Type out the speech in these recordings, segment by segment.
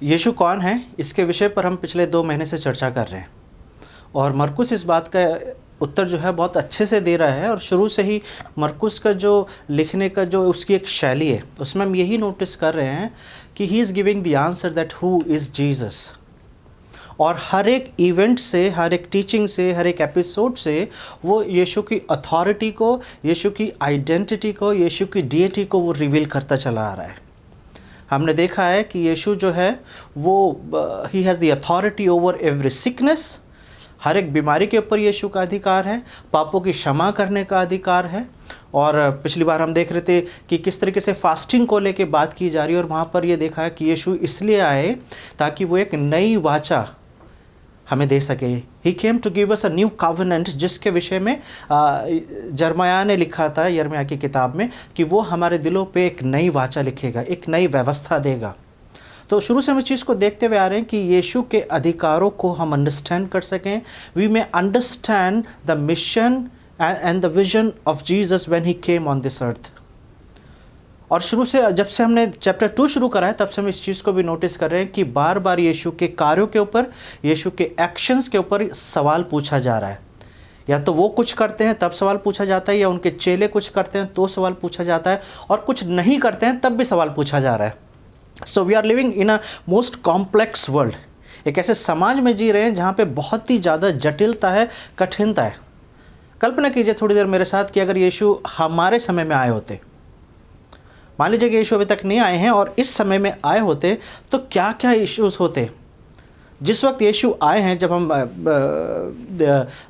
यीशु कौन है, इसके विषय पर हम पिछले 2 महीने से चर्चा कर रहे हैं और मरकुस इस बात का उत्तर जो है बहुत अच्छे से दे रहा है। और शुरू से ही मरकुस का जो लिखने का जो उसकी एक शैली है उसमें हम यही नोटिस कर रहे हैं कि he is giving the answer that who is Jesus. और हर एक इवेंट से, हर एक टीचिंग से, हर एक एपिसोड से वो यीशु की अथॉरिटी को, यीशु की आइडेंटिटी को, यीशु की डीएटी को वो रिवील करता चला आ रहा है। हमने देखा है कि यीशु जो है वो ही has the authority over every sickness. हर एक बीमारी के ऊपर यीशु का अधिकार है, पापों की क्षमा करने का अधिकार है। और पिछली बार हम देख रहे थे कि किस तरीके से फास्टिंग को लेके बात की जा रही है और वहाँ पर ये देखा है कि यीशु इसलिए आए ताकि वो एक नई वाचा हमें दे सके। He came to give us a new covenant, जिसके विषय में यिर्मयाह ने लिखा था यिर्मयाह की किताब में कि वो हमारे दिलों पे एक नई वाचा लिखेगा, एक नई व्यवस्था देगा। तो शुरू से हम इस चीज़ को देखते हुए आ रहे हैं कि यीशु के अधिकारों को हम अंडरस्टैंड कर सकें। We may understand the mission and the vision of Jesus when he came on this earth. और शुरू से जब से हमने चैप्टर 2 शुरू करा है तब से हम इस चीज़ को भी नोटिस कर रहे हैं कि बार बार यीशु के कार्यों के ऊपर, यीशु के एक्शंस के ऊपर सवाल पूछा जा रहा है। या तो वो कुछ करते हैं तब सवाल पूछा जाता है, या उनके चेले कुछ करते हैं तो सवाल पूछा जाता है, और कुछ नहीं करते हैं तब भी सवाल पूछा जा रहा है। So we are living in a most complex world. एक ऐसे समाज में जी रहे हैं जहाँ पे बहुत ही ज़्यादा जटिलता है, कठिनता है। कल्पना कीजिए थोड़ी देर मेरे साथ कि अगर यीशु हमारे समय में आए होते, मान लीजिए कि यीशु अभी तक नहीं आए हैं और इस समय में आए होते तो क्या क्या इश्यूज़ होते। जिस वक्त यीशु आए हैं, जब हम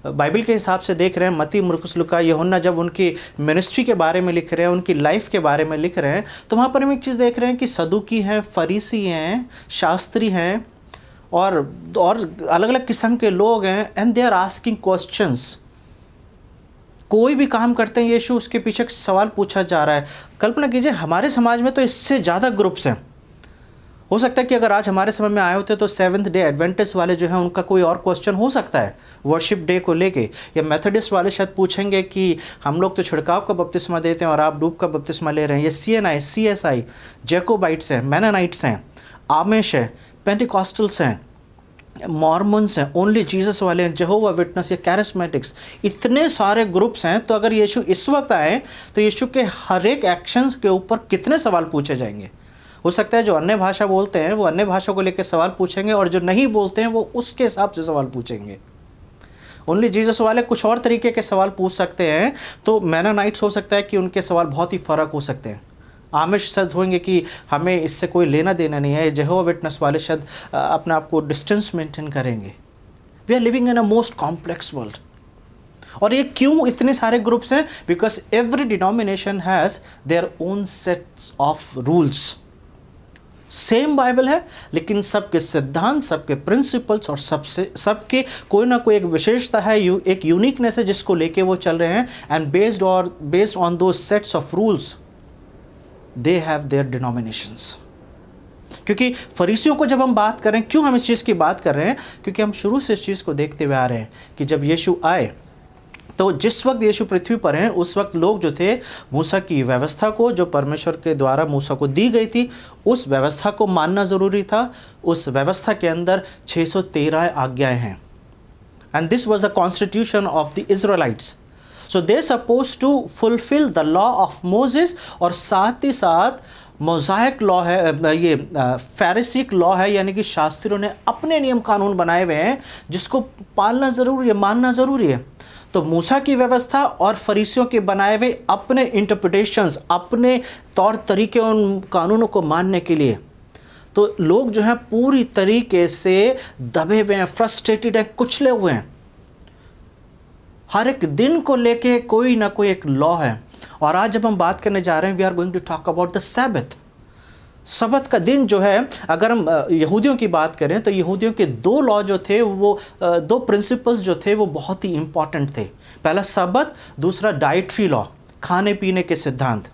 बाइबल के हिसाब से देख रहे हैं, मत्ती, मरकुस, लूका, यूहन्ना जब उनकी मिनिस्ट्री के बारे में लिख रहे हैं, उनकी लाइफ के बारे में लिख रहे हैं, तो वहाँ पर हम एक चीज़ देख रहे हैं कि सदुकी हैं, फरीसी हैं, शास्त्री हैं और अलग अलग किस्म के लोग हैं। And they are asking questions. कोई भी काम करते हैं यीशु उसके पीछे एक सवाल पूछा जा रहा है। कल्पना कीजिए हमारे समाज में तो इससे ज़्यादा ग्रुप्स हैं। हो सकता है कि अगर आज हमारे समय में आए होते तो 7th डे एडवेंटिस्ट वाले जो हैं उनका कोई और क्वेश्चन हो सकता है वर्शिप डे को लेके, या मेथोडिस्ट वाले शायद पूछेंगे कि हम लोग तो छिड़काव का बपतिस्मा देते हैं और आप डूब का बपतिस्मा ले रहे हैं। ये CNI, CSI, जैकोबाइट्स हैं, मैनोनाइट्स हैं, आमिश है, पेंटिकॉस्टल्स हैं, मॉर्मन्स हैं, ओनली जीसस वाले हैं, जेहोवा विटनेस या कैरिस्मेटिक्स, इतने सारे ग्रुप्स हैं। तो अगर यीशु इस वक्त आए तो यीशु के हर एक एक्शंस के ऊपर कितने सवाल पूछे जाएंगे। हो सकता है जो अन्य भाषा बोलते हैं वो अन्य भाषा को लेकर सवाल पूछेंगे और जो नहीं बोलते हैं वो उसके हिसाब से सवाल पूछेंगे। ओनली जीसस वाले कुछ और तरीके के सवाल पूछ सकते हैं, तो मैनोनाइट्स हो सकता है कि उनके सवाल बहुत ही फ़र्क हो सकते हैं। आमिश शायद होंगे कि हमें इससे कोई लेना देना नहीं है। जेहोवा विटनेस वाले शायद अपने आप को डिस्टेंस मेंटेन करेंगे। We are living in a most complex world. और ये क्यों इतने सारे ग्रुप्स हैं? Because every denomination has their own sets of rules. Same Bible है लेकिन सबके सिद्धांत, सबके प्रिंसिपल्स और सबके कोई ना कोई एक विशेषता है, एक यूनिकनेस है जिसको लेके वो चल रहे हैं। And based on those sets of rules they have their denominations। क्योंकि फरीसियों को जब हम बात करें, क्यों हम इस चीज़ की बात कर रहे हैं? क्योंकि हम शुरू से इस चीज़ को देखते हुए आ रहे हैं कि जब यीशु आए तो जिस वक्त यीशु पृथ्वी पर हैं उस वक्त लोग जो थे मूसा की व्यवस्था को, जो परमेश्वर के द्वारा मूसा को दी गई थी, उस व्यवस्था को मानना ज़रूरी था। उस व्यवस्था के अंदर 613 आज्ञाएँ हैं। And this was a constitution of the Israelites. So they suppose to fulfil the law of Moses. और साथ ही साथ मोज़ाइक लॉ है, ये फ़ैरिसिक लॉ है, यानी कि शास्त्रियों ने अपने नियम कानून बनाए हुए हैं जिसको पालना ज़रूरी है, मानना ज़रूरी है। तो मूसा की व्यवस्था और फरीसियों के बनाए हुए अपने इंटरप्रिटेशंस, अपने तौर तरीके उन कानूनों को मानने के लिए, तो लोग जो हैं पूरी तरीके से दबे हुए हैं, फ्रस्ट्रेटेड हैं, कुचले हुए हैं। हर एक दिन को लेके कोई ना कोई एक लॉ है। और आज जब हम बात करने जा रहे हैं, we are going to talk about the Sabbath. सबत का दिन जो है, अगर हम यहूदियों की बात करें तो यहूदियों के 2 लॉ जो थे, वो 2 प्रिंसिपल्स जो थे वो बहुत ही इंपॉर्टेंट थे। पहला सबत, दूसरा डाइटरी लॉ, खाने पीने के सिद्धांत।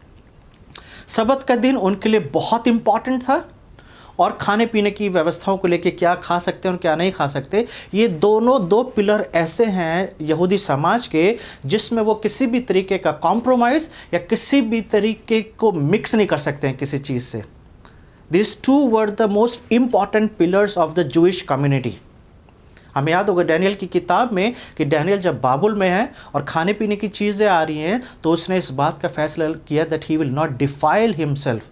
सबत का दिन उनके लिए बहुत इंपॉर्टेंट था और खाने पीने की व्यवस्थाओं को लेके क्या खा सकते हैं और क्या नहीं खा सकते, ये दोनों 2 पिलर ऐसे हैं यहूदी समाज के जिसमें वो किसी भी तरीके का कॉम्प्रोमाइज़ या किसी भी तरीके को मिक्स नहीं कर सकते हैं किसी चीज़ से। These two were the most important pillars of the Jewish community. हमें याद होगा डैनियल की किताब में कि डैनियल जब बाबुल में है और खाने पीने की चीज़ें आ रही हैं तो उसने इस बात का फैसला किया that he will not defile himself.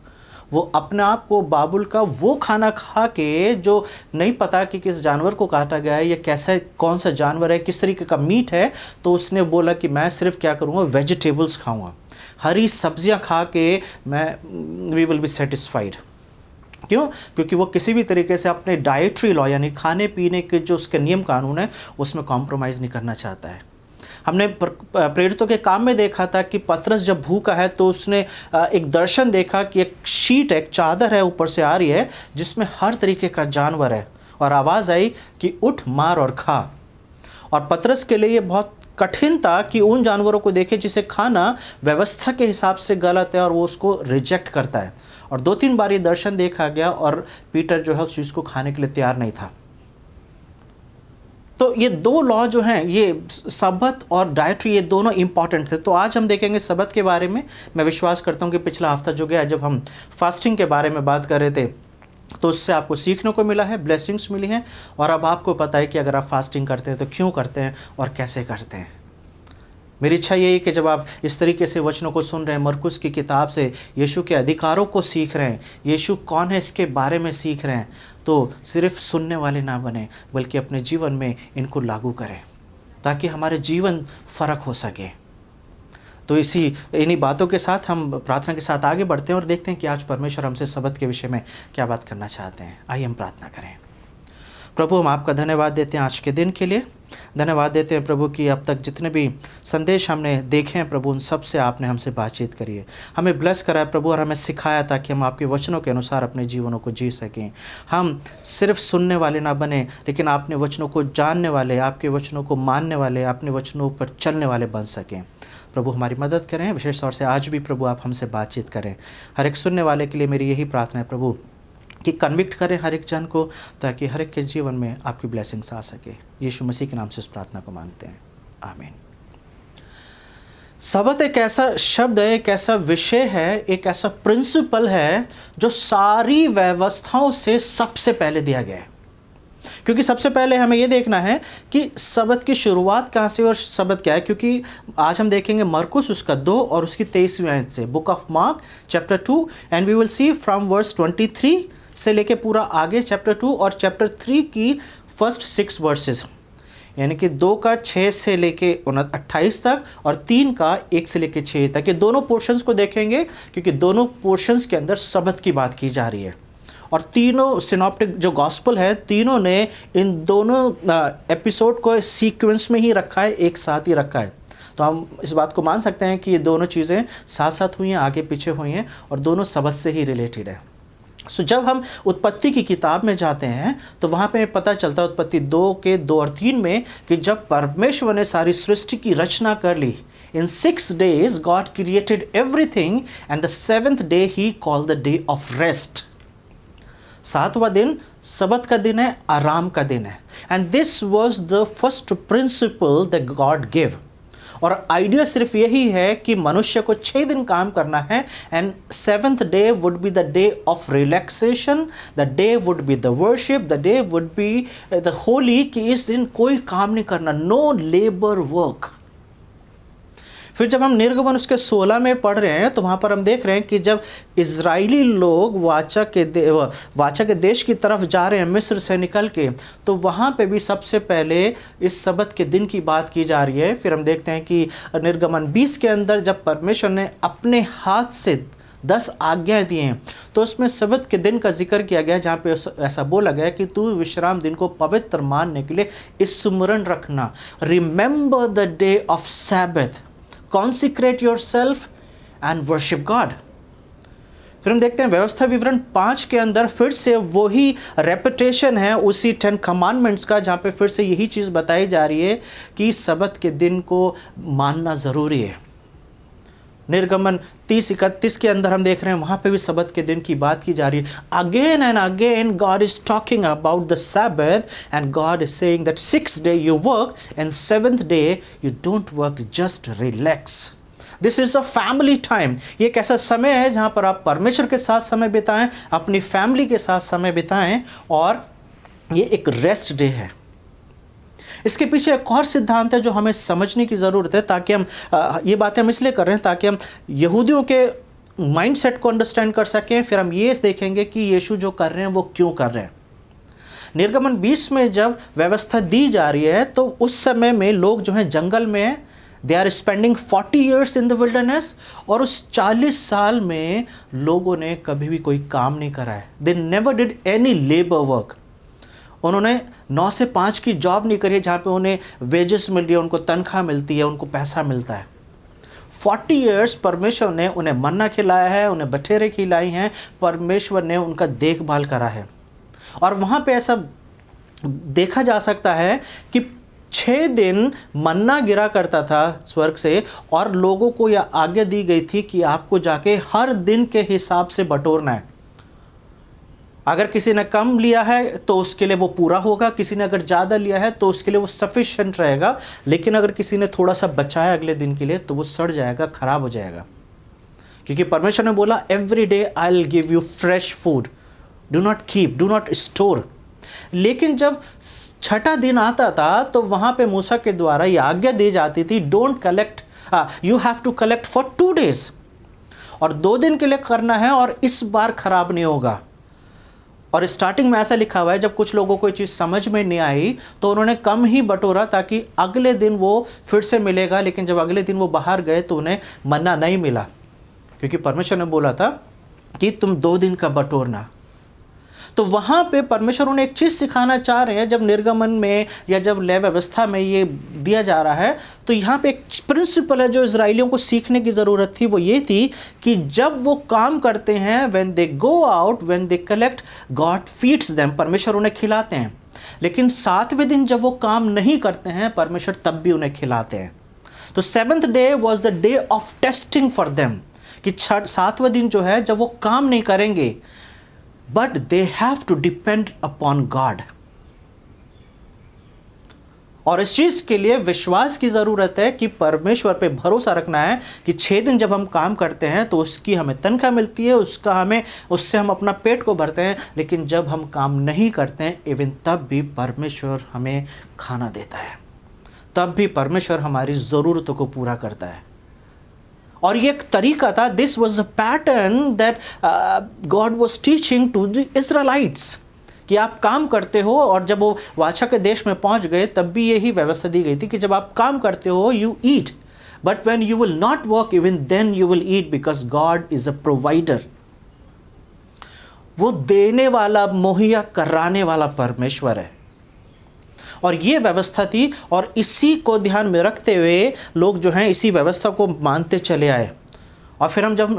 वो अपने आप को बाबुल का वो खाना खा के जो नहीं पता कि किस जानवर को काटा गया है या कैसा कौन सा जानवर है, किस तरीके का मीट है, तो उसने बोला कि मैं सिर्फ क्या करूँगा, वेजिटेबल्स खाऊँगा, हरी सब्जियाँ खा के मैं वी विल बी सेटिस्फाइड। क्यों? क्योंकि वो किसी भी तरीके से अपने डाइटरी लॉ यानी खाने पीने के जो उसके नियम कानून है उसमें कॉम्प्रोमाइज़ नहीं करना चाहता है। हमने प्रेरितों के काम में देखा था कि पतरस जब भूखा है तो उसने एक दर्शन देखा कि एक शीट, एक चादर है ऊपर से आ रही है जिसमें हर तरीके का जानवर है और आवाज़ आई कि उठ, मार और खा। और पतरस के लिए ये बहुत कठिन था कि उन जानवरों को देखे जिसे खाना व्यवस्था के हिसाब से गलत है और वो उसको रिजेक्ट करता है। और 2-3 बार ये दर्शन देखा गया और पीटर जो है उस चीज़ को खाने के लिए तैयार नहीं था। तो ये दो लॉ जो हैं, ये सबत और डाइटरी, ये दोनों इंपॉर्टेंट थे। तो आज हम देखेंगे सबत के बारे में। मैं विश्वास करता हूँ कि पिछला हफ्ता जो गया जब हम फास्टिंग के बारे में बात कर रहे थे तो उससे आपको सीखने को मिला है, ब्लेसिंग्स मिली हैं, और अब आपको पता है कि अगर आप फास्टिंग करते हैं तो क्यों करते हैं और कैसे करते हैं। मेरी इच्छा यही है कि जब आप इस तरीके से वचनों को सुन रहे हैं, मरकुस की किताब से यीशु के अधिकारों को सीख रहे हैं, यीशु कौन है इसके बारे में सीख रहे हैं, तो सिर्फ सुनने वाले ना बने बल्कि अपने जीवन में इनको लागू करें ताकि हमारे जीवन फ़र्क हो सके। तो इन्हीं बातों के साथ हम प्रार्थना के साथ आगे बढ़ते हैं और देखते हैं कि आज परमेश्वर हमसे सबत के विषय में क्या बात करना चाहते हैं। आइए हम प्रार्थना करें। प्रभु, हम आपका धन्यवाद देते हैं आज के दिन के लिए। धन्यवाद देते हैं प्रभु कि अब तक जितने भी संदेश हमने देखे हैं प्रभु, उन सब से आपने हमसे बातचीत करी है, हमें ब्लेस करा है प्रभु, और हमें सिखाया ताकि हम आपके वचनों के अनुसार अपने जीवनों को जी सकें। हम सिर्फ सुनने वाले ना बने लेकिन आपने वचनों को जानने वाले, आपके वचनों को मानने वाले, अपने वचनों पर चलने वाले बन सकें। प्रभु हमारी मदद करें, विशेष तौर से आज भी प्रभु आप हमसे बातचीत करें। हर एक सुनने वाले के लिए मेरी यही प्रार्थना है प्रभु कि कन्विक्ट करें हर एक जन को ताकि हर एक के जीवन में आपकी ब्लेसिंग्स आ सके। यीशु मसीह के नाम से इस प्रार्थना को मांगते हैं, आमीन। सबत एक ऐसा शब्द है, एक ऐसा विषय है, एक ऐसा प्रिंसिपल है जो सारी व्यवस्थाओं से सबसे पहले दिया गया है। क्योंकि सबसे पहले हमें ये देखना है कि सबत की शुरुआत कहाँ से और सबत क्या है। क्योंकि आज हम देखेंगे मरकुस उसका 2 और उसकी 23वीं आयत से, book of Mark chapter 2, and we will see from verse 23 से लेके पूरा आगे चैप्टर 2 और चैप्टर 3 की फर्स्ट 6 वर्सेस, यानी कि 2 का 6 से लेके 28 तक और 3 का 1 से लेके 6 तक, ये दोनों पोर्शंस को देखेंगे क्योंकि दोनों पोर्शंस के अंदर सबत की बात की जा रही है। और तीनों सिनॉप्टिक जो गॉस्पल है, तीनों ने इन दोनों एपिसोड को सीक्वेंस में ही रखा है, एक साथ ही रखा है। तो हम इस बात को मान सकते हैं कि ये दोनों चीज़ें साथ साथ हुई हैं, आगे पीछे हुई हैं और दोनों सबत से ही रिलेटेड है। सो जब हम उत्पत्ति की किताब में जाते हैं तो वहाँ पे पता चलता है उत्पत्ति 2 के 2 और 3 में कि जब परमेश्वर ने सारी सृष्टि की रचना कर ली, in 6 days God created everything and the 7th day he called the day of rest। 7वां दिन सबत का दिन है, आराम का दिन है। And this was the first principle that God give. और आइडिया सिर्फ यही है कि मनुष्य को 6 दिन काम करना है and 7th day would be the day of relaxation, the day would be the worship, the day would be the Holi, कि इस दिन कोई काम नहीं करना, नो लेबर वर्क। फिर जब हम निर्गमन उसके 16 में पढ़ रहे हैं तो वहाँ पर हम देख रहे हैं कि जब इजरायली लोग वाचा के देश की तरफ जा रहे हैं मिस्र से निकल के, तो वहाँ पे भी सबसे पहले इस सबत के दिन की बात की जा रही है। फिर हम देखते हैं कि निर्गमन 20 के अंदर जब परमेश्वर ने अपने हाथ से 10 आज्ञाएं दी हैं तो उसमें सबत के दिन का जिक्र किया गया, जहाँ पे ऐसा बोला गया कि तू विश्राम दिन को पवित्र मानने के लिए स्मरण रखना, remember the day of Sabbath, consecrate yourself and worship God। फिर हम देखते हैं व्यवस्था विवरण 5 के अंदर फिर से वही रेपिटेशन है उसी 10 कमांडमेंट्स का, जहाँ पे फिर से यही चीज़ बताई जा रही है कि सबत के दिन को मानना ज़रूरी है। निर्गमन 30-31 के अंदर हम देख रहे हैं वहाँ पे भी सबत के दिन की बात की जा रही है। Again and again God is talking about the Sabbath and God is saying that 6th day you work and 7th day you don't work, just relax। This is a family time. ये एक ऐसा समय है जहाँ पर आप परमेश्वर के साथ समय बिताएं, अपनी फैमिली के साथ समय बिताएं, और ये एक रेस्ट डे है। इसके पीछे एक और सिद्धांत है जो हमें समझने की ज़रूरत है, ताकि हम ये बातें हम इसलिए कर रहे हैं ताकि हम यहूदियों के माइंडसेट को अंडरस्टैंड कर सकें। फिर हम ये देखेंगे कि यीशु जो कर रहे हैं वो क्यों कर रहे हैं। निर्गमन 20 में जब व्यवस्था दी जा रही है तो उस समय में लोग जो हैं जंगल में हैं, they are spending 40 years in the wilderness, और उस 40 साल में लोगों ने कभी भी कोई काम नहीं करा है। They never did any labour work. उन्होंने 9 से 5 की जॉब नहीं करी है जहाँ पे उन्हें वेजेस मिल रही है, उनको तनख्वाह मिलती है, उनको पैसा मिलता है। 40 ईयर्स परमेश्वर ने उन्हें मन्ना खिलाया है, उन्हें बटेरे खिलाई हैं, परमेश्वर ने उनका देखभाल करा है। और वहाँ पे ऐसा देखा जा सकता है कि 6 दिन मन्ना गिरा करता था स्वर्ग से, और लोगों को यह आज्ञा दी गई थी कि आपको जाके हर दिन के हिसाब से बटोरना है। अगर किसी ने कम लिया है तो उसके लिए वो पूरा होगा, किसी ने अगर ज़्यादा लिया है तो उसके लिए वो सफिशिएंट रहेगा, लेकिन अगर किसी ने थोड़ा सा बचाया अगले दिन के लिए तो वो सड़ जाएगा, खराब हो जाएगा। क्योंकि परमेश्वर ने बोला every day I will give you fresh food, do not keep, do not store. लेकिन जब 6ठा दिन आता था तो वहाँ पे मूसा के द्वारा ये आज्ञा दी जाती थी, don't collect, you have to collect for 2 days, और 2 दिन के लिए करना है, और इस बार खराब नहीं होगा। और स्टार्टिंग में ऐसा लिखा हुआ है, जब कुछ लोगों को ये चीज़ समझ में नहीं आई तो उन्होंने कम ही बटोरा ताकि अगले दिन वो फिर से मिलेगा। लेकिन जब अगले दिन वो बाहर गए तो उन्हें मन्ना नहीं मिला, क्योंकि परमेश्वर ने बोला था कि तुम 2 दिन का बटोरना। तो वहाँ पे परमेश्वर उन्हें एक चीज़ सिखाना चाह रहे हैं। जब निर्गमन में या जब लय व्यवस्था में ये दिया जा रहा है तो यहाँ पे एक प्रिंसिपल है जो इजराइलियों को सीखने की ज़रूरत थी। वो ये थी कि जब वो काम करते हैं, when they go out, when they collect, God feeds them, परमेश्वर उन्हें खिलाते हैं। लेकिन 7वें दिन जब वो काम नहीं करते हैं, परमेश्वर तब भी उन्हें खिलाते हैं। तो 7th day was the day of testing for them, कि 7वां दिन जो है जब वो काम नहीं करेंगे, but they have to depend upon God. और इस चीज के लिए विश्वास की जरूरत है कि परमेश्वर पे भरोसा रखना है कि 6 दिन जब हम काम करते हैं तो उसकी हमें तनख्वाह मिलती है, उससे हम अपना पेट को भरते हैं। लेकिन जब हम काम नहीं करते हैं, इवन तब भी परमेश्वर हमें खाना देता है, तब भी परमेश्वर हमारी ज़रूरतों को पूरा करता है। और ये एक तरीका था, this was a pattern that God was teaching to the Israelites, कि आप काम करते हो। और जब वो वाचा के देश में पहुंच गए तब भी यही व्यवस्था दी गई थी कि जब आप काम करते हो you eat, but when you will not work even then you will eat, because God is a provider. वो देने वाला, मुहैया कराने वाला परमेश्वर है। और ये व्यवस्था थी, और इसी को ध्यान में रखते हुए लोग जो हैं इसी व्यवस्था को मानते चले आए। और फिर हम जब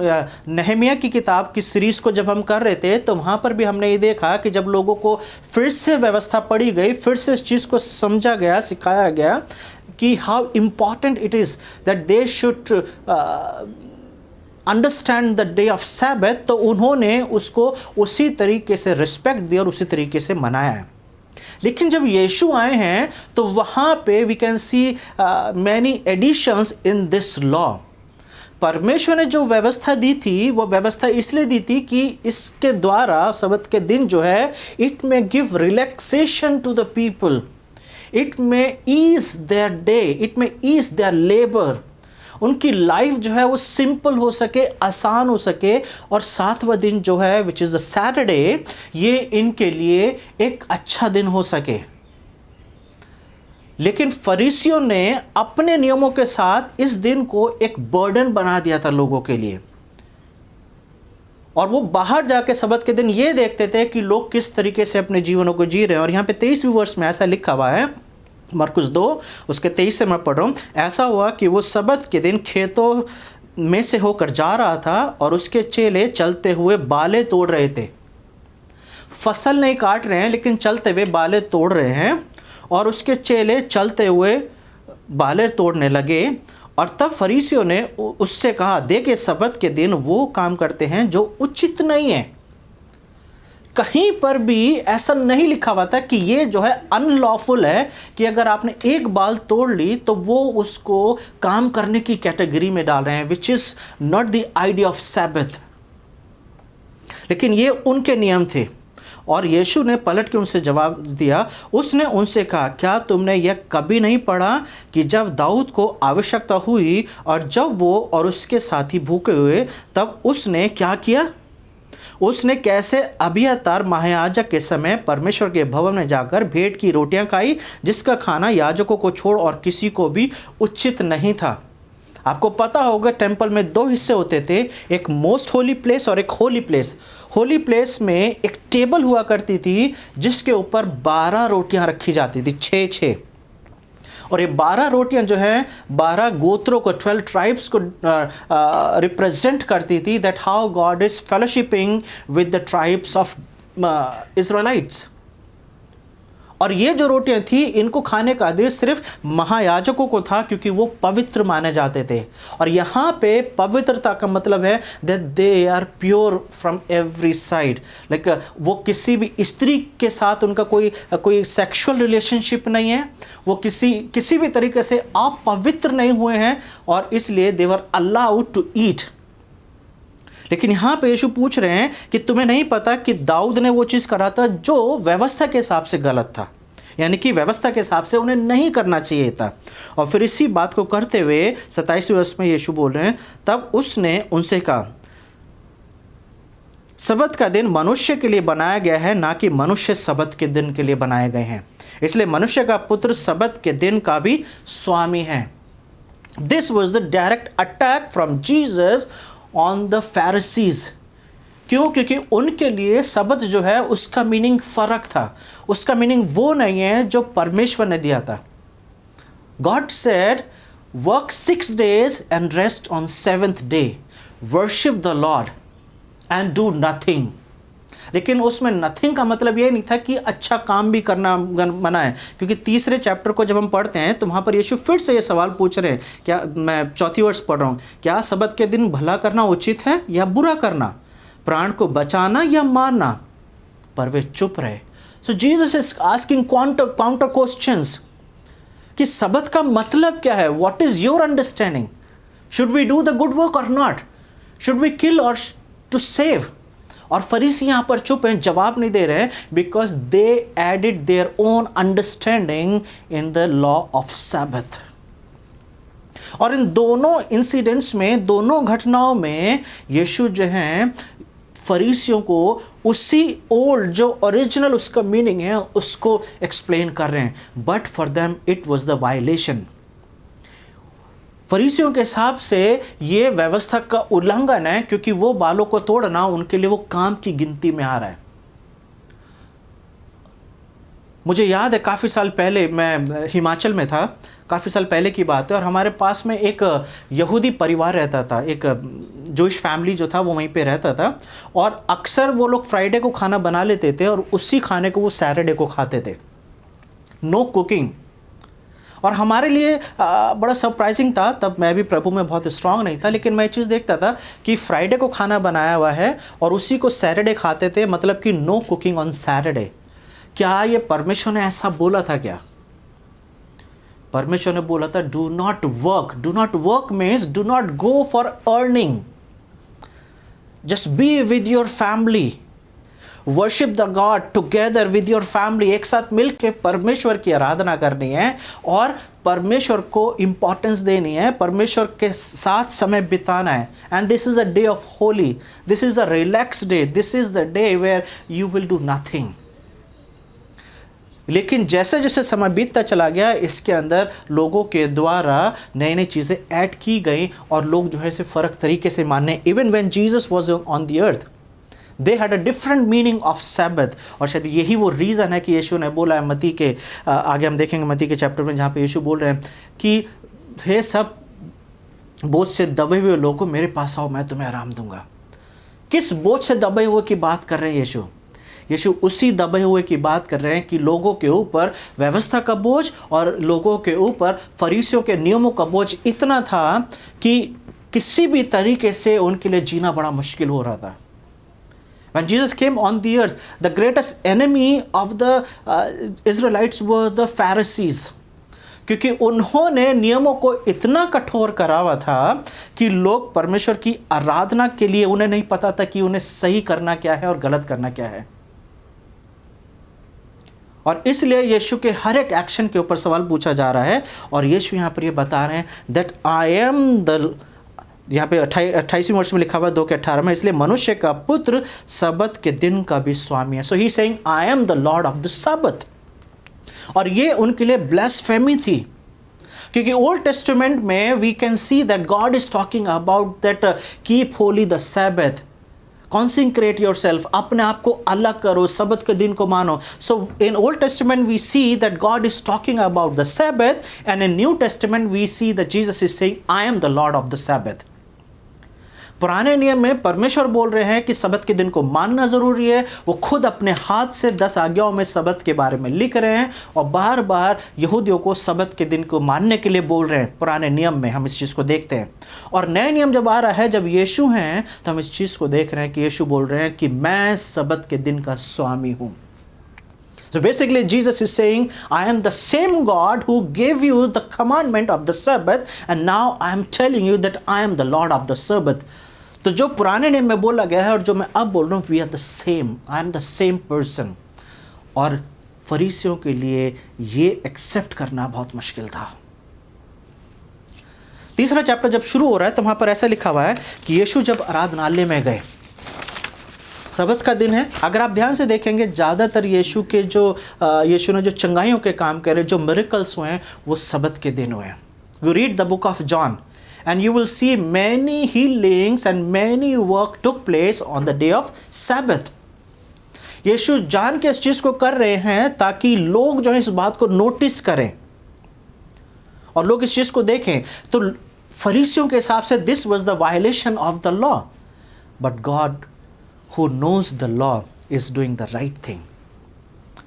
नहमिया की किताब की सीरीज़ को जब हम कर रहे थे तो वहाँ पर भी हमने ये देखा कि जब लोगों को फिर से व्यवस्था पढ़ी गई, फिर से इस चीज़ को समझा गया, सिखाया गया कि how important it is that they should understand the day of Sabbath, तो उन्होंने उसको उसी तरीके से रिस्पेक्ट दिया और उसी तरीके से मनाया है। लेकिन जब यीशु आए हैं तो वहाँ पे we can see many additions in this law. परमेश्वर ने जो व्यवस्था दी थी वो व्यवस्था इसलिए दी थी कि इसके द्वारा सबत के दिन जो है it may give relaxation to the people, it may ease their day, it may ease their labour. उनकी लाइफ जो है वो सिंपल हो सके, आसान हो सके। और 7वां दिन जो है विच इज़ द सैटरडे, ये इनके लिए एक अच्छा दिन हो सके। लेकिन फरीसियों ने अपने नियमों के साथ इस दिन को एक बर्डन बना दिया था लोगों के लिए। और वो बाहर जाके सबत के दिन ये देखते थे कि लोग किस तरीके से अपने जीवनों को जी रहे हैं। और यहाँ पे 23वें वर्ष में ऐसा लिखा हुआ है, मरकुस 2 उसके 23 से मैं पढ़ रहा हूँ। ऐसा हुआ कि वो सबत के दिन खेतों में से होकर जा रहा था और उसके चेले चलते हुए बाले तोड़ रहे थे। फसल नहीं काट रहे हैं लेकिन चलते हुए बाले तोड़ रहे हैं। और उसके चेले चलते हुए बाले तोड़ने लगे। और तब फरीसियों ने उससे कहा, देखिए सबत के दिन वो काम करते हैं जो उचित नहीं है कहीं पर भी ऐसा नहीं लिखा हुआ था कि ये जो है अनलॉफुल है, कि अगर आपने एक बाल तोड़ ली तो वो उसको काम करने की कैटेगरी में डाल रहे हैं, which is not the idea of Sabbath. लेकिन ये उनके नियम थे। और यीशु ने पलट के उनसे जवाब दिया, उसने उनसे कहा, क्या तुमने यह कभी नहीं पढ़ा कि जब दाऊद को आवश्यकता हुई और जब वो और उसके साथी भूखे हुए, तब उसने क्या किया? उसने कैसे अबियातार महायाजक के समय परमेश्वर के भवन में जाकर भेंट की रोटियां खाई, जिसका खाना याजकों को छोड़ और किसी को भी उचित नहीं था। आपको पता होगा टेंपल में दो हिस्से होते थे, एक मोस्ट होली प्लेस और एक होली प्लेस। होली प्लेस में एक टेबल हुआ करती थी जिसके ऊपर 12 रोटियां रखी जाती थी, 6-6। और ये 12 रोटियां जो है 12 गोत्रों को, 12 ट्राइब्स को रिप्रेजेंट करती थी, that how God is fellowshipping with the tribes of Israelites. और ये जो रोटियां थी, इनको खाने का आदेश सिर्फ महायाजकों को था, क्योंकि वो पवित्र माने जाते थे। और यहाँ पे पवित्रता का मतलब है that they are pure from every side. Like वो किसी भी स्त्री के साथ उनका कोई सेक्सुअल रिलेशनशिप नहीं है, वो किसी भी तरीके से अपवित्र नहीं हुए हैं, और इसलिए दे वर अलाउड टू ईट। लेकिन यहाँ पे यीशु पूछ रहे हैं कि तुम्हें नहीं पता कि दाऊद ने वो चीज़ करा था जो व्यवस्था के हिसाब से गलत था, यानी कि व्यवस्था के हिसाब से उन्हें नहीं करना चाहिए था। और फिर इसी बात को करते हुए 27वें वर्ष में यीशु बोल रहे हैं, तब उसने उनसे कहा, सबत का दिन मनुष्य के लिए बनाया गया है, ना कि मनुष्य सबत के दिन के लिए बनाए गए हैं। इसलिए मनुष्य का पुत्र सबत के दिन का भी स्वामी है। This was the direct attack from Jesus on the Pharisees. क्यों? क्योंकि उनके लिए सबत जो है उसका मीनिंग फर्क था, उसका मीनिंग वो नहीं है जो परमेश्वर ने दिया था। God said work 6 days and rest on 7th day, worship the Lord and do nothing. लेकिन उसमें नथिंग का मतलब ये नहीं था कि अच्छा काम भी करना मना है, क्योंकि 3रे चैप्टर को जब हम पढ़ते हैं तो वहाँ पर यीशु फिर से ये सवाल पूछ रहे हैं, क्या, मैं 4थी वर्ष पढ़ रहा हूँ, क्या सबत के दिन भला करना उचित है या बुरा करना, प्राण को बचाना या मारना? पर वे चुप रहे। So Jesus is asking counter questions कि सबत का मतलब क्या है? What is your understanding? Should we do the good work और नॉट? शुड वी किल और टू सेव? और फरीसी यहां पर चुप हैं, जवाब नहीं दे रहे, because they added their own understanding in the law of Sabbath. और इन दोनों इंसिडेंट्स में, दोनों घटनाओं में यीशु जो हैं फरीसियों को उसी ओल्ड जो ओरिजिनल उसका मीनिंग है उसको एक्सप्लेन कर रहे हैं, but for them it was the violation. फरीसियों के हिसाब से ये व्यवस्था का उल्लंघन है, क्योंकि वो बालों को तोड़ना उनके लिए वो काम की गिनती में आ रहा है। मुझे याद है काफ़ी साल पहले मैं हिमाचल में था, काफ़ी साल पहले की बात है, और हमारे पास में एक यहूदी परिवार रहता था, एक जोइश फैमिली जो था वो वहीं पे रहता था, और अक्सर वो लोग फ्राइडे को खाना बना लेते थे और उसी खाने को वो सैटरडे को खाते थे, नो कुकिंग। और हमारे लिए बड़ा सरप्राइजिंग था, तब मैं भी प्रभु में बहुत स्ट्रांग नहीं था, लेकिन मैं ये चीज़ देखता था कि फ्राइडे को खाना बनाया हुआ है और उसी को सैटरडे खाते थे, मतलब कि नो कुकिंग ऑन सैटरडे। क्या ये परमेश्वर ने ऐसा बोला था क्या? परमेश्वर ने बोला था do not work. Do not work means do not go for earning, just be with your family, worship the God together with your family. एक साथ मिलकर परमेश्वर की आराधना करनी है और परमेश्वर को इंपॉर्टेंस देनी है, परमेश्वर के साथ समय बिताना है। And this is a day of holy, this is a relax day, this is the day where you will do nothing. लेकिन जैसे जैसे समय बीतता चला गया, इसके अंदर लोगों के द्वारा नई नई चीज़ें ऐड की गई और लोग जो है इसे फ़र्क तरीके से मानने। Even when Jesus was on the earth they had a different meaning of Sabbath. और शायद यही वो रीज़न है कि यीशु ने बोला है मत्ती के आगे हम देखेंगे मत्ती के चैप्टर में, जहाँ पे यीशु बोल रहे हैं कि हे सब बोझ से दबे हुए लोगों मेरे पास आओ, मैं तुम्हें आराम दूंगा। किस बोझ से दबे हुए की बात कर रहे हैं यीशु? यीशु उसी दबे हुए की बात कर रहे हैं कि लोगों के ऊपर व्यवस्था का बोझ और लोगों के ऊपर फरीसियों के नियमों का बोझ इतना था कि किसी भी तरीके से उनके लिए जीना बड़ा मुश्किल हो रहा था। When Jesus came on the earth, the greatest enemy of the Israelites were the Pharisees. क्योंकि उन्होंने नियमों को इतना कठोर करा हुआ था कि लोग परमेश्वर की आराधना के लिए उन्हें नहीं पता था कि उन्हें सही करना क्या है और गलत करना क्या है। और इसलिए यीशु के हर एक एक्शन के ऊपर सवाल पूछा जा रहा है, और यीशु यहाँ पर ये बता रहे हैं दैट आई एम द, यहाँ पे 28वें वर्ष में लिखा हुआ 2:18 में, इसलिए मनुष्य का पुत्र सबत के दिन का भी स्वामी है। So he saying I am the lord of the Sabbath. और ये उनके लिए ब्लास्फेमी थी, क्योंकि ओल्ड टेस्टामेंट में we can see that God is talking about that keep holy the Sabbath, consecrate yourself, अपने आप को अलग करो, सबत के दिन को मानो। So in Old Testament we see that God is talking about the Sabbath, and in New Testament we see that Jesus is saying I am the lord of the Sabbath. पुराने नियम में परमेश्वर बोल रहे हैं कि सबत के दिन को मानना जरूरी है। वो खुद अपने हाथ से 10 आज्ञाओं में सबत के बारे में लिख रहे हैं और बार बार यहूदियों को सबत के दिन को मानने के लिए बोल रहे हैं। पुराने नियम में हम इस चीज़ को देखते हैं, और नए नियम जब आ रहा है, जब यीशु हैं, तो हम इस चीज़ को देख रहे हैं कि यीशु बोल रहे हैं कि मैं सबत के दिन का स्वामी हूँ। So basically Jesus is saying, I am the same God who gave you the commandment of the Sabbath, and now I am telling you that I am the Lord of the Sabbath. तो जो पुराने नियम में बोला गया है और जो मैं अब बोल रहा हूँ, we are the same, I am the same person. और फरीसियों के लिए ये एक्सेप्ट करना बहुत मुश्किल था। तीसरा चैप्टर जब शुरू हो रहा है तो वहाँ पर ऐसा लिखा हुआ है कि यीशु जब आराधनालय में गए, सबत का दिन है। अगर आप ध्यान से देखेंगे, ज़्यादातर यीशु ने जो चंगाइयों के काम करे, जो मिरेकल्स हुए हैं, वो सबत के दिन हुए हैं। You read the book of John and you will see many healings and many work took place on the day of Sabbath. यीशु जान के इस चीज़ को कर रहे हैं ताकि लोग जो है इस बात को नोटिस करें और लोग इस चीज़ को देखें। तो फरीसियों के हिसाब से this was the violation of the law, but God who knows the law is doing the right thing.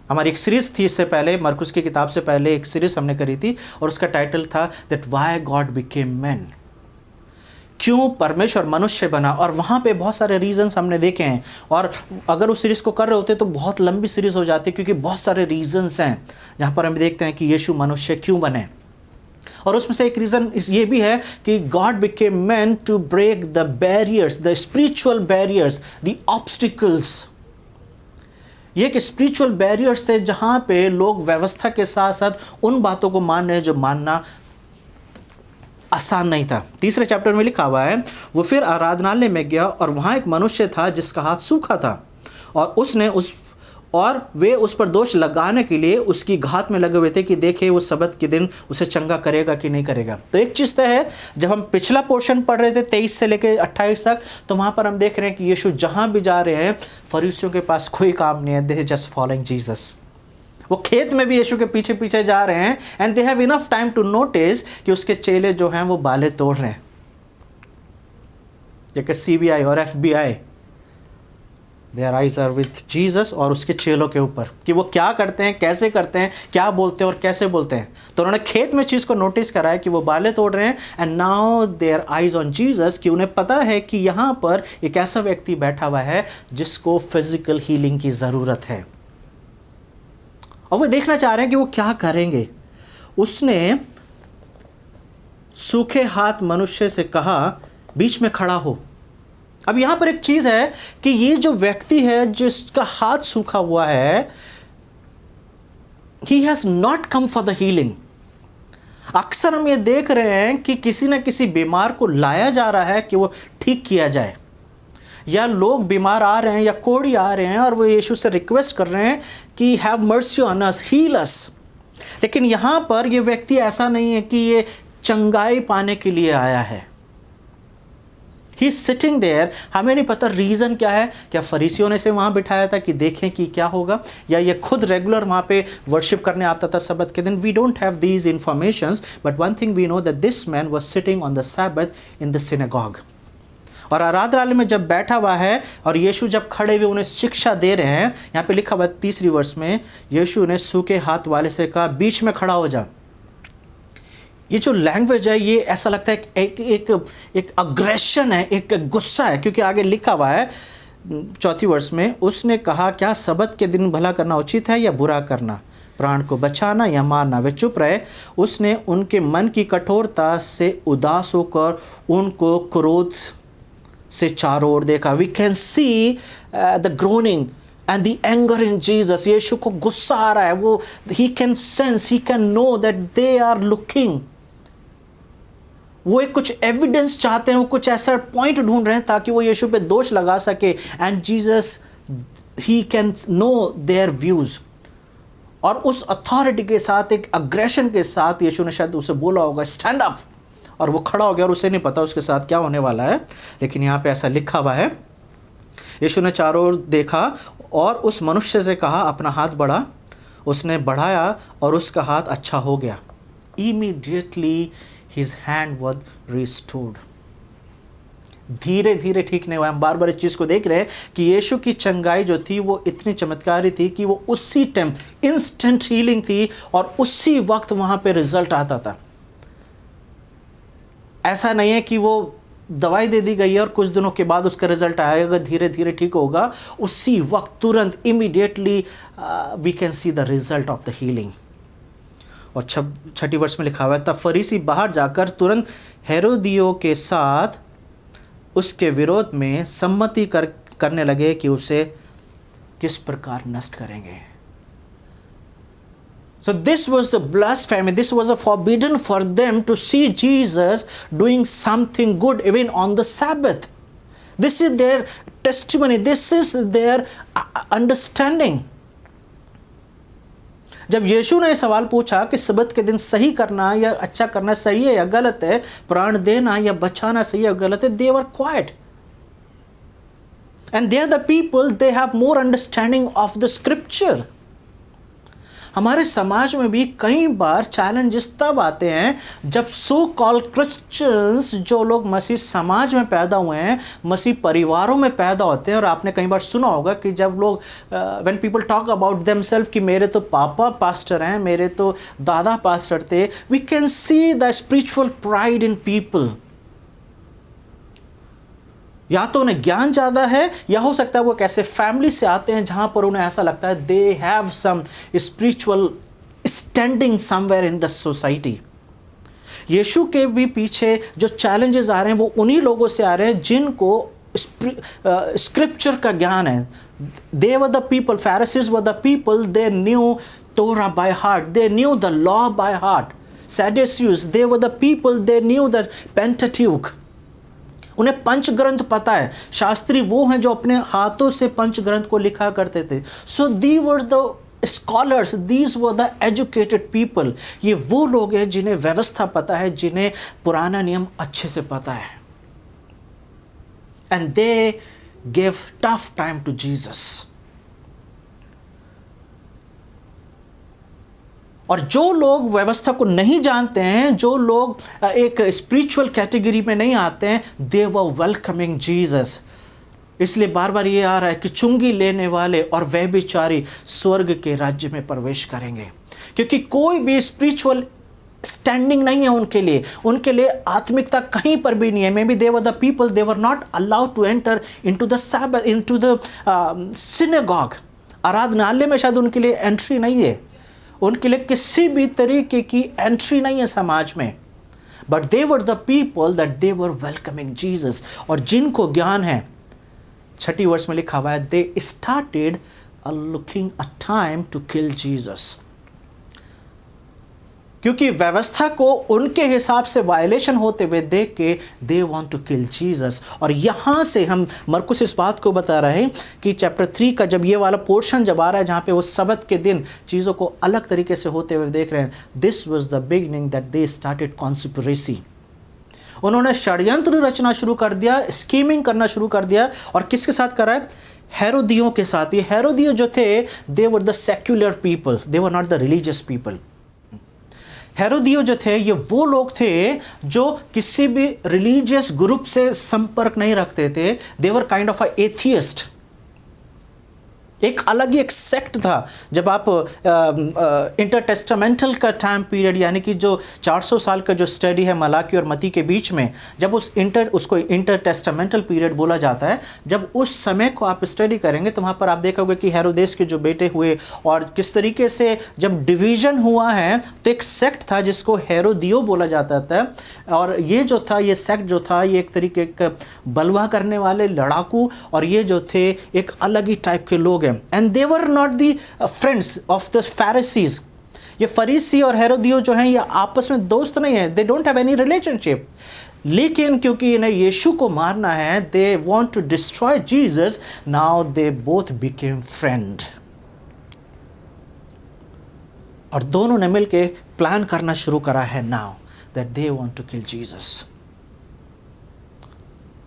हमारी एक सीरीज़ थी इससे पहले, मरकुस की किताब से पहले एक सीरीज़ हमने करी थी और उसका टाइटल था that why God became man, क्यों परमेश्वर मनुष्य बना। और वहाँ पे बहुत सारे रीजंस हमने देखे हैं, और अगर उस सीरीज़ को कर रहे होते तो बहुत लंबी सीरीज़ हो जाती, क्योंकि बहुत सारे रीजंस हैं जहाँ पर हम देखते हैं कि यीशु मनुष्य क्यों बने। और उसमें से एक रीज़न ये भी है कि God became man to break the barriers, the spiritual barriers, the obstacles. ये एक स्पिरिचुअल बैरियर्स थे जहाँ पे लोग व्यवस्था के साथ साथ उन बातों को मान रहे हैं जो मानना आसान नहीं था। तीसरे चैप्टर में लिखा हुआ है, वो फिर आराधनालय में गया और वहाँ एक मनुष्य था जिसका हाथ सूखा था, और वे उस पर दोष लगाने के लिए उसकी घात में लगे हुए थे कि देखे वो सबत के दिन उसे चंगा करेगा कि नहीं करेगा। तो एक चीज़ तय है, जब हम पिछला पोर्शन पढ़ रहे थे 23 से लेकर 28 तक, तो वहाँ पर हम देख रहे हैं कि यीशु जहाँ भी जा रहे हैं, फरीसियों के पास कोई काम नहीं है, दे जस्ट फॉलोइंग जीसस। वो खेत में भी यीशु के पीछे पीछे जा रहे हैं, and they have enough time to notice कि उसके चेले जो हैं वो बालें तोड़ रहे हैं। जैसे CBI और FBI, their eyes are with Jesus और उसके चेलों के ऊपर, कि वो क्या करते हैं, कैसे करते हैं, क्या बोलते हैं और कैसे बोलते हैं। तो उन्होंने खेत में चीज़ को नोटिस करा है कि वो बालें तोड़ रहे हैं, and now their eyes on Jesus, कि उन्हें पता है कि यहाँ पर एक ऐसा व्यक्ति बैठा हुआ है जिसको फिजिकल हीलिंग की ज़रूरत है, और वो देखना चाह रहे हैं कि वो क्या करेंगे। उसने सूखे हाथ मनुष्य से कहा, बीच में खड़ा हो। अब यहाँ पर एक चीज़ है कि ये जो व्यक्ति है जिसका हाथ सूखा हुआ है, he has not come for the healing. अक्सर हम ये देख रहे हैं कि किसी न किसी बीमार को लाया जा रहा है कि वो ठीक किया जाए, या लोग बीमार आ रहे हैं या कोढ़ी आ रहे हैं और वो यीशु से रिक्वेस्ट कर रहे हैं कि have mercy on us, heal us. लेकिन यहाँ पर ये व्यक्ति ऐसा नहीं है कि ये चंगाई पाने के लिए आया है। He is sitting there. हमें नहीं पता रीज़न क्या है, क्या फरीसियों ने से वहाँ बिठाया था कि देखें कि क्या होगा, या ये खुद रेगुलर वहाँ पे वर्शिप करने आता था सबत के दिन। We don't have these informations, but one thing we know that this man was sitting on the sabbath in the synagogue. और आराधनालय में जब बैठा हुआ है और यीशु जब खड़े हुए उन्हें शिक्षा दे रहे हैं, यहाँ पे लिखा हुआ 3 वर्ष में, यीशु ने सूखे हाथ वाले से कहा, बीच में खड़ा हो जा। ये जो लैंग्वेज है, ये ऐसा लगता है एक अग्रेशन है, एक गुस्सा है, क्योंकि आगे लिखा हुआ है चौथी वर्ष में, उसने कहा, क्या सबत के दिन भला करना उचित है या बुरा करना, प्राण को बचाना या मारना? वे चुप रहे। उसने उनके मन की कठोरता से उदास होकर उनको क्रोध से चारों ओर देखा। We can see the groaning and the anger in Jesus. यीशु को गुस्सा आ रहा है, वो he can sense, he can know that they are looking. वो एक कुछ एविडेंस चाहते हैं, वो कुछ ऐसा पॉइंट ढूंढ रहे हैं ताकि वो यीशु पे दोष लगा सके। And Jesus, he can know their views. और उस अथॉरिटी के साथ, एक अग्रेशन के साथ यीशु ने शायद उसे बोला होगा, स्टैंड अप, और वो खड़ा हो गया। और उसे नहीं पता उसके साथ क्या होने वाला है, लेकिन यहाँ पे ऐसा लिखा हुआ है। यीशु ने चारों ओर देखा और उस मनुष्य से कहा, अपना हाथ बढ़ा। उसने बढ़ाया और उसका हाथ अच्छा हो गया। Immediately his hand was restored. धीरे धीरे ठीक नहीं हुआ। हम बार बार इस चीज़ को देख रहे हैं कि यीशु की चंगाई जो थी वो इतनी चमत्कारी थी कि वो उसी टाइम इंस्टेंट हीलिंग थी और उसी वक्त वहाँ पे रिजल्ट आता था। ऐसा नहीं है कि वो दवाई दे दी गई है और कुछ दिनों के बाद उसका रिजल्ट आएगा, धीरे धीरे ठीक होगा। उसी वक्त, तुरंत, immediately we can see the result of the healing. और छठी वर्ष में लिखा हुआ है, तब फरीसी बाहर जाकर तुरंत हेरोदियों के साथ उसके विरोध में सम्मति करने लगे कि उसे किस प्रकार नष्ट करेंगे। So this was a blasphemy. This was a forbidden for them to see Jesus doing something good even on the Sabbath. This is their testimony. This is their understanding. जब यीशु ने सवाल पूछा कि सबत के दिन सही करना या अच्छा करना सही है या गलत है, प्राण देना या बचाना सही है या गलत है, they were quiet. And they are the people, they have more understanding of the scripture. हमारे समाज में भी कई बार चैलेंजेस तब आते हैं जब सो कॉल्ड क्रिश्चियंस, जो लोग मसीह समाज में पैदा हुए हैं, मसीह परिवारों में पैदा होते हैं। और आपने कई बार सुना होगा कि जब लोग when people talk about themselves कि मेरे तो पापा पास्टर हैं, मेरे तो दादा पास्टर थे, we can see the spiritual pride in people. या तो उन्हें ज्ञान ज़्यादा है, या हो सकता है वो कैसे फैमिली से आते हैं जहाँ पर उन्हें ऐसा लगता है they have some spiritual standing somewhere in the society. यीशु के भी पीछे जो चैलेंजेस आ रहे हैं वो उन्हीं लोगों से आ रहे हैं जिनको स्क्रिप्चर का ज्ञान है। They were the people, Pharisees were the people, they knew Torah by heart, they knew the law by heart. Sadducees, they were the people, they knew the Pentateuch. उन्हें पंच ग्रंथ पता है। शास्त्री वो हैं जो अपने हाथों से पंच ग्रंथ को लिखा करते थे। So these were the scholars, these were the educated people. ये वो लोग हैं जिन्हें व्यवस्था पता है, जिन्हें पुराना नियम अच्छे से पता है। And they give tough time to Jesus. और जो लोग व्यवस्था को नहीं जानते हैं, जो लोग एक स्पिरिचुअल कैटेगरी में नहीं आते हैं, दे वर वेलकमिंग जीसस। इसलिए बार बार ये आ रहा है कि चुंगी लेने वाले और व्यभिचारी स्वर्ग के राज्य में प्रवेश करेंगे, क्योंकि कोई भी स्पिरिचुअल स्टैंडिंग नहीं है उनके लिए आत्मिकता कहीं पर भी नहीं है। May be they were the people, they were not allowed to enter into the sabbath, into the synagogue. आराधनालय में शायद उनके लिए एंट्री नहीं है, उनके लिए किसी भी तरीके की एंट्री नहीं है समाज में। But they were the people that they were welcoming Jesus. और जिनको ज्ञान है, छठी वर्ष में लिखा हुआ है, they started looking a time to kill Jesus. क्योंकि व्यवस्था को उनके हिसाब से वायलेशन होते हुए देख के they want to kill Jesus. और यहाँ से हम मरकुस इस बात को बता रहे हैं कि चैप्टर 3 का जब ये वाला पोर्शन जब आ रहा है जहाँ पे वो सबत के दिन चीज़ों को अलग तरीके से होते हुए देख रहे हैं, this was the beginning that they started conspiracy. उन्होंने षड्यंत्र रचना शुरू कर दिया, स्कीमिंग करना शुरू कर दिया। और किसके साथ करा है? हेरोदियों के साथ। ये हेरोदियो जो थे, they were the secular people, they were not the religious people. हेरोदियो जो थे, ये वो लोग थे जो किसी भी रिलीजियस ग्रुप से संपर्क नहीं रखते थे। They were kind of a atheist. एक अलग ही एक सेक्ट था। जब आप इंटरटेस्टामेंटल का टाइम पीरियड, यानी कि जो 400 साल का जो स्टडी है मलाकी और मती के बीच में, जब उसको इंटरटेस्टामेंटल पीरियड बोला जाता है, जब उस समय को आप स्टडी करेंगे तो वहाँ पर आप देखोगे कि हेरोदेस के जो बेटे हुए और किस तरीके से जब डिवीजन हुआ है, तो एक सेक्ट था जिसको हेरोदियो बोला जाता था। और ये जो था, ये सेक्ट जो था, ये एक तरीके का बलवा करने वाले लड़ाकू, और ये जो थे एक अलग ही टाइप के लोग हैं। And they were not the friends of the Pharisees. ये फरीसी और हेरोदियो जो हैं, ये आपस में दोस्त नहीं है, they don't have any relationship. लेकिन क्योंकि इन्हें यीशु को मारना है, they want to destroy Jesus, now they both became friend. और दोनों ने मिलके प्लान करना शुरू करा है now that they want to kill Jesus.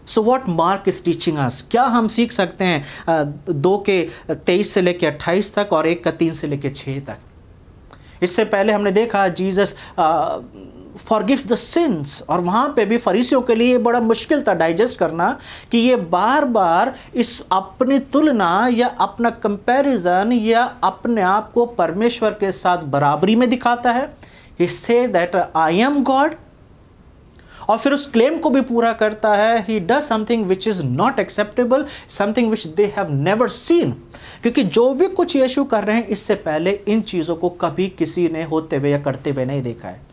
So what Mark is teaching us? क्या हम सीख सकते हैं 2 के 23 से लेकर 28 तक और 1 का 3 से लेकर 6 तक? इससे पहले हमने देखा जीसस फॉरगिव द सिंस, और वहाँ पे भी फरीसियों के लिए बड़ा मुश्किल था डाइजेस्ट करना कि ये बार बार इस अपनी तुलना या अपना कंपैरिजन या अपने आप को परमेश्वर के साथ बराबरी में दिखाता है। ही say that I am God, और फिर उस क्लेम को भी पूरा करता है, he does something which is not acceptable, something which they have never seen. क्योंकि जो भी कुछ यीशु कर रहे हैं, इससे पहले इन चीज़ों को कभी किसी ने होते हुए या करते हुए नहीं देखा है।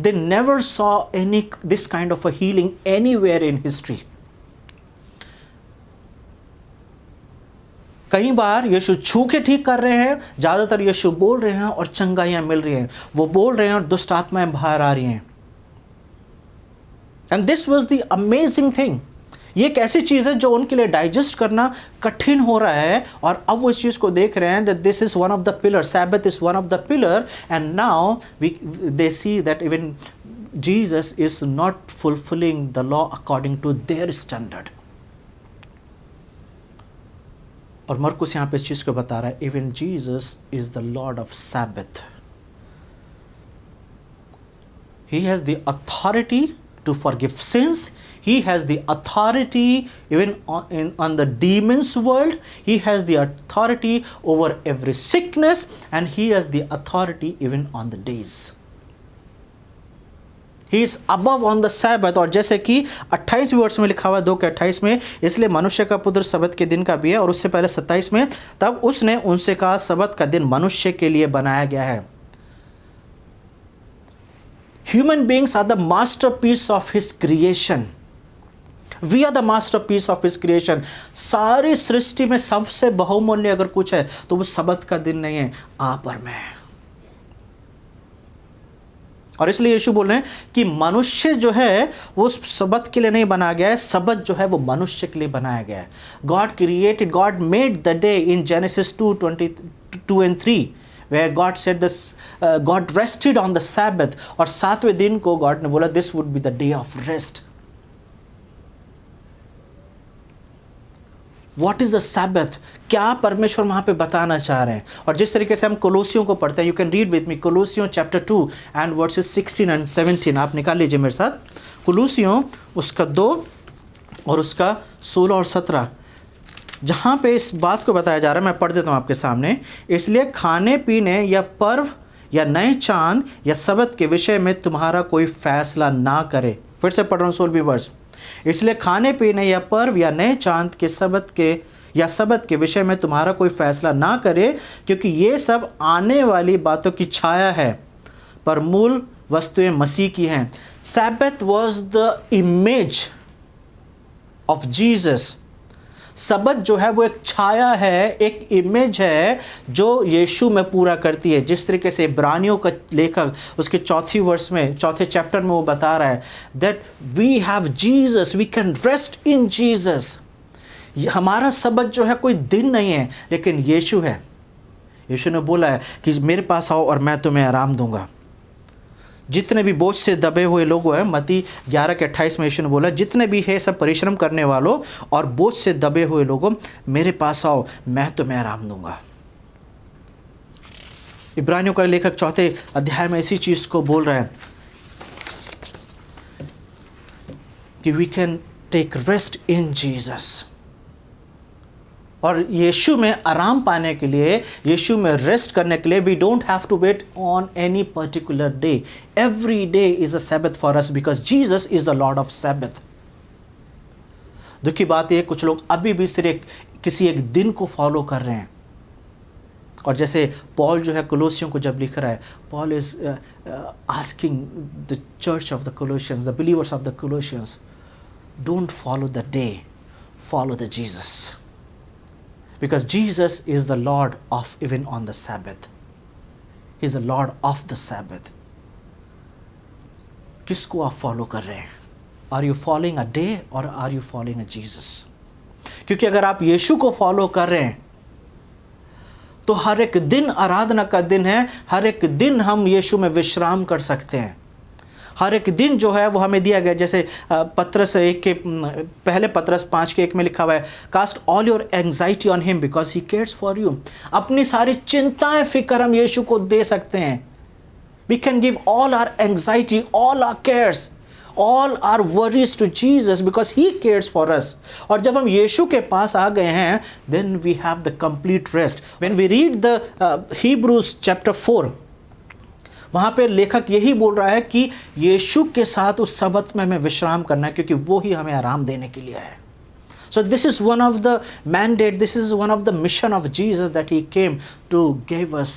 They never saw any this kind of a healing anywhere in history. कई बार यीशु छू के ठीक कर रहे हैं, ज़्यादातर यीशु बोल रहे हैं और चंगाइयाँ मिल रही हैं। वो बोल रहे हैं और दुष्ट आत्माएं बाहर आ रही हैं। And this was the amazing thing. ये एक ऐसी चीज़ है जो उनके लिए डाइजेस्ट करना कठिन हो रहा है, और अब वो इस चीज़ को देख रहे हैं that this is one of the pillar, sabbath is one of the pillar, and now they see that even Jesus is not fulfilling the law according to their standard. और मरकुस यहाँ पे इस चीज़ को बता रहा है, even Jesus is the lord of Sabbath. He has the authority to forgive sins. He has the authority even on the demons world. He has the authority over every sickness, and he has the authority even on the days. He is above on the Sabbath. और जैसे कि 28 वर्ष में लिखा हुआ 2 के 28 में, इसलिए मनुष्य का पुत्र सबत के दिन का भी है। और उससे पहले 27 में, तब उसने उनसे कहा, सबत का दिन मनुष्य के लिए बनाया गया है। Human beings are the masterpiece of His creation. We are the masterpiece of His creation. सारी सृष्टि में सबसे बहुमूल्य अगर कुछ है तो वो सबत का दिन नहीं है, आप और मैं। और इसलिए यीशु बोल रहे हैं कि मनुष्य जो है वो सबत के लिए नहीं बनाया गया है, सबत जो है वो मनुष्य के लिए बनाया गया है। God made the day in Genesis 2:22 and 3. Where God said this, God rested on the Sabbath, और 7वें दिन को God ने बोला this would be the day of rest. What is the Sabbath? क्या परमेश्वर वहाँ पे बताना चाह रहे हैं? और जिस तरीके से हम कोलोसियों को पढ़ते हैं, you can read with me, कोलोसियों chapter 2 and verses 16 and 17, आप निकाल लीजिए मेरे साथ। कोलोसियों उसका 2 और उसका 16 और 17, जहाँ पे इस बात को बताया जा रहा है, मैं पढ़ देता हूँ आपके सामने। इसलिए खाने पीने या पर्व या नए चांद या सबत के विषय में तुम्हारा कोई फैसला ना करे। फिर से पढ़ रहा हूँ 16वीं वर्ष। इसलिए खाने पीने या पर्व या नए चांद के सबत के विषय में तुम्हारा कोई फैसला ना करे, क्योंकि ये सब आने वाली बातों की छाया है, पर मूल वस्तुएं मसीह की हैं। Sabbath was the image of Jesus. सबत जो है वो एक छाया है, एक इमेज है जो यीशु में पूरा करती है। जिस तरीके से इब्रानियों का लेखक उसके 4th वर्ष में, 4th चैप्टर में वो बता रहा है that we have Jesus, we can rest in Jesus. हमारा सबत जो है कोई दिन नहीं है, लेकिन यीशु है। यीशु ने बोला है कि मेरे पास आओ और मैं तुम्हें आराम दूंगा। जितने भी बोझ से दबे हुए लोग हैं, मत्ती 11 के 28 में यीशु ने बोला, जितने भी है सब परिश्रम करने वालों और बोझ से दबे हुए लोगों, मेरे पास आओ, मैं तुम्हें आराम दूंगा। इब्रानियों का लेखक 4th अध्याय में इसी चीज़ को बोल रहा है कि we can take rest in Jesus. और यीशु में आराम पाने के लिए, यीशु में रेस्ट करने के लिए, we don't have to wait on any particular day. Every day is a sabbath for us because Jesus is the lord of sabbath. दुख की बात यह, कुछ लोग अभी भी सिर्फ किसी एक दिन को फॉलो कर रहे हैं. और जैसे पॉल जो है कोलोसियों को जब लिख रहा है, Paul is asking the church of the Colossians, the believers of the Colossians, don't follow the day, follow the Jesus. Because Jesus is the Lord of even on the Sabbath. He is the Lord of the Sabbath. किसको आप follow कर रहे हैं? Are you following a day or are you following a Jesus? क्योंकि अगर आप यीशु को follow कर रहे हैं तो हर एक दिन आराधना का दिन है, हर एक दिन हम यीशु में विश्राम कर सकते हैं. हर एक दिन जो है वो हमें दिया गया. जैसे पत्रस 1 के पहले पत्रस 5 के 1 में लिखा हुआ है, cast all your anxiety on him because he cares for you. अपनी सारी चिंताएं फिक्र हम यीशु को दे सकते हैं. We can give all our anxiety, all our cares, all our worries to Jesus because he cares for us. और जब हम यीशु के पास आ गए हैं, then we have the complete rest. When we read the Hebrews chapter 4, वहाँ पे लेखक यही बोल रहा है कि यीशु के साथ उस सबत में हमें विश्राम करना है, क्योंकि वो ही हमें आराम देने के लिए है. So this is one of the mandate, this is one of the mission of Jesus that he came to give us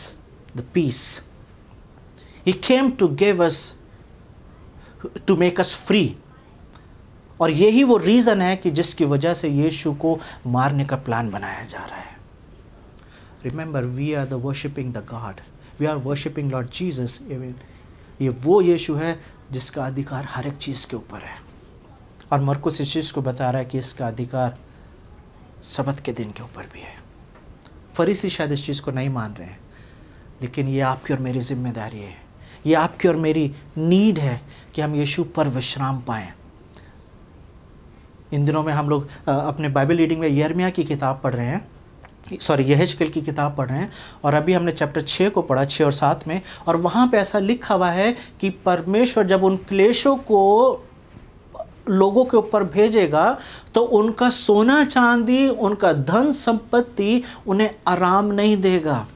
the peace. He came to give us, to make us free. और यही वो reason है कि जिसकी वजह से यीशु को मारने का प्लान बनाया जा रहा है. Remember, we are the worshipping the God, we are worshipping lord Jesus. ये वो यीशु है जिसका अधिकार हर एक चीज़ के ऊपर है. और मरकुस इस चीज़ को बता रहा है कि इसका अधिकार सबत के दिन के ऊपर भी है. फरीसी शायद इस चीज़ को नहीं मान रहे हैं, लेकिन ये आपकी और मेरी जिम्मेदारी है, ये आपकी और मेरी नीड है कि हम यीशु पर विश्राम पाएँ. इन दिनों में हम लोग अपने बाइबल रीडिंग में यिर्मयाह की किताब पढ़ रहे हैं, यहेजकेल की किताब पढ़ रहे हैं. और अभी हमने चैप्टर 6 को पढ़ा, 6 और 7 में. और वहाँ पे ऐसा लिखा हुआ है कि परमेश्वर जब उन क्लेशों को लोगों के ऊपर भेजेगा तो उनका सोना चांदी, उनका धन संपत्ति उन्हें आराम नहीं देगा.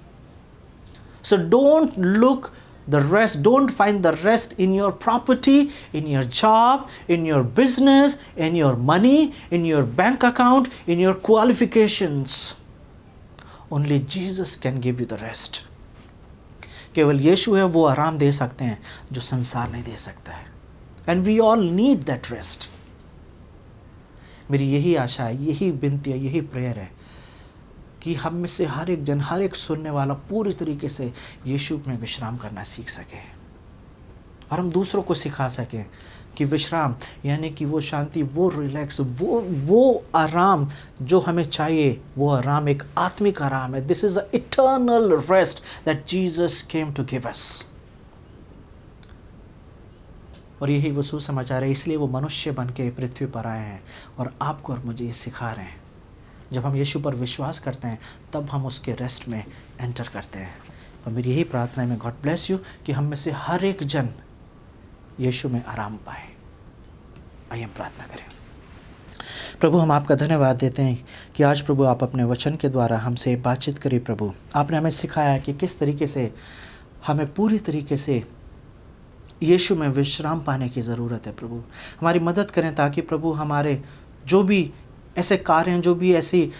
So don't look the rest, don't find the rest in your property, in your job, in your business, in your money, in your bank account, in your qualifications. Only Jesus can give you the rest. केवल यीशु है वो आराम दे सकते हैं जो संसार नहीं दे सकता है. And we all need that rest. मेरी यही आशा है, यही विनती है, यही प्रेयर है कि हम में से हर एक जन, हर एक सुनने वाला पूरी तरीके से यीशु में विश्राम करना सीख सके. और हम दूसरों को सिखा सकें कि विश्राम यानी कि वो शांति, वो रिलैक्स, वो आराम जो हमें चाहिए, वो आराम एक आत्मिक आराम है. This is a eternal rest that Jesus came to give us. और यही वो सुसमाचार है, इसलिए वो मनुष्य बन के पृथ्वी पर आए हैं और आपको और मुझे ये सिखा रहे हैं. जब हम यीशु पर विश्वास करते हैं तब हम उसके रेस्ट में एंटर करते हैं. और मेरी यही प्रार्थना है, मैं गॉड ब्लेस यू, कि हम में से हर एक जन यीशु में आराम पाए. आइए हम प्रार्थना करें. प्रभु, हम आपका धन्यवाद देते हैं कि आज प्रभु आप अपने वचन के द्वारा हमसे बातचीत करी. प्रभु, आपने हमें सिखाया कि किस तरीके से हमें पूरी तरीके से यीशु में विश्राम पाने की ज़रूरत है. प्रभु, हमारी मदद करें ताकि प्रभु हमारे जो भी ऐसे कार्य हैं, जो भी ऐसी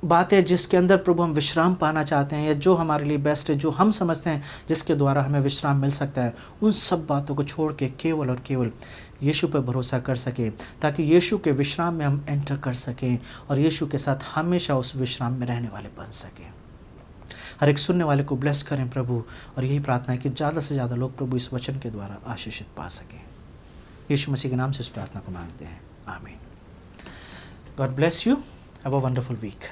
बातें जिसके अंदर प्रभु हम विश्राम पाना चाहते हैं, या जो हमारे लिए बेस्ट है, जो हम समझते हैं जिसके द्वारा हमें विश्राम मिल सकता है, उन सब बातों को छोड़ के केवल और केवल यीशु पर भरोसा कर सकें, ताकि यीशु के विश्राम में हम एंटर कर सकें और यीशु के साथ हमेशा उस विश्राम में रहने वाले बन सकें. हर एक सुनने वाले को ब्लेस करें प्रभु. और यही प्रार्थना है कि ज़्यादा से ज़्यादा लोग प्रभु इस वचन के द्वारा आशीषित पा सकें. यीशु मसीह के नाम से इस प्रार्थना को मांगते हैं. आमीन. God bless you. Have a wonderful week.